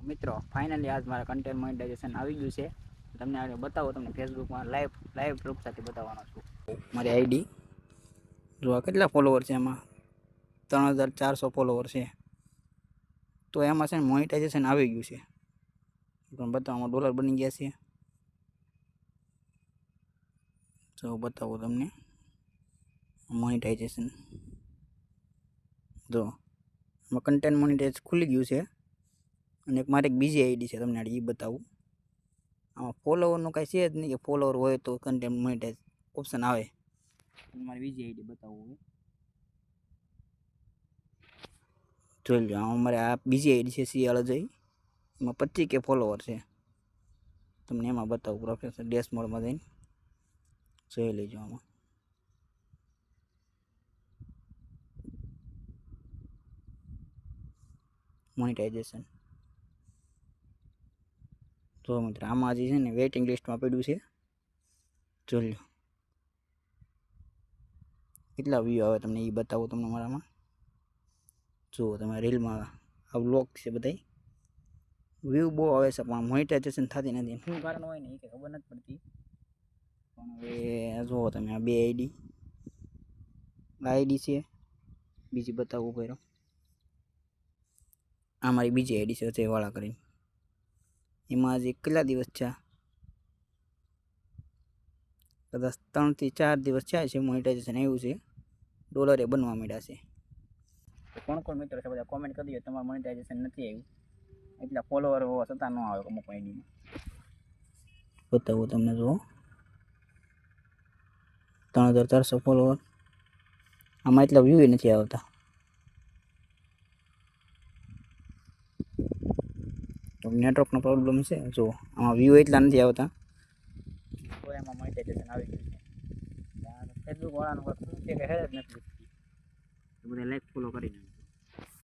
મિત્રો ફાઇનલી આજ મારા કન્ટેન્ટ મોનેટાઇઝેશન આવી ગયું છે. તમને આજે બતાવો, તમને ફેસબુકમાં લાઈવ પ્રૂફ સાથે બતાવવાનો છું. મારી આઈડી જો આ કેટલા ફોલોવર છે, એમાં 3400 ફોલોવર છે. તો એમાં છે ને મોનેટાઇઝેશન આવી ગયું છે. તમને બતાવવામાં ડોલર બની ગયા છે. તો બતાવો તમને મોનેટાઇઝેશન. જો આમાં કન્ટેન્ટ મોનેટાઇઝ ખુલી ગયું છે. અને મારે એક બીજી આઈડી છે, તમને એ બતાવું. આમાં ફોલોવરનું કાંઈ છે જ નહીં કે ફોલોવર હોય તો કન્ટેન્ટ મોનેટાઇઝ ઓપ્શન આવે. મારી બીજી આઈડી બતાવું. જોઈ લો, અમારે આ બીજી આઈડી છે સિયાળ અજય. એમાં 25K ફોલોવર છે. તમને એમાં બતાવું પ્રોફેસર ડેશબોર્ડમાં જઈને જોઈ લેજો. આમાં મોનેટાઇઝેશન જો મિત્ર, આમાં હજી છે ને વેઇટિંગ લિસ્ટમાં પડ્યું છે. જોઈ લો કેટલા વ્યૂ આવે તમને એ બતાવું. તમને મારામાં જુઓ, તમે રીલમાં આ વ્લોગ છે, બધા વ્યૂ બહુ આવે છે પણ મોનેટાઇઝેશન થતી નથી. શું કારણ હોય ને એ કંઈ ખબર નથી પડતી. પણ હવે જુઓ તમે, આ બે આઈડી છે. બીજી બતાવું પહેલો. આ મારી બીજી આઈડી છે અજયવાળા કરીને. એમાં હજી કેટલા દિવસ થયા, કદાચ 3 થી 4 દિવસ થયા છે મોનેટાઇઝેશન આવ્યું છે. ડોલરે બનવા માંડ્યા છે. કોણ મિત્રો છે બધા કોમેન્ટ કરી દો, તમારું મોનેટાઇઝેશન નથી આવ્યું. એટલા ફોલોવર હોવા છતાં ન આવે અમુક આઈડીમાં. બતાવું તમને, જુઓ 3400 ફોલોવર. આમાં એટલા વ્યૂ નથી આવતા. નેટવર્કનો પ્રોબ્લેમ છે. જુઓ આમાં વ્યૂ એટલા નથી આવતા. તો એમાં મોનેટાઇઝેશન આવી ગયું છે. ફેસબુક વાળાનું શું છે કે હેર જ નથી. બધા લાઈક ફોલો કરી નાખે.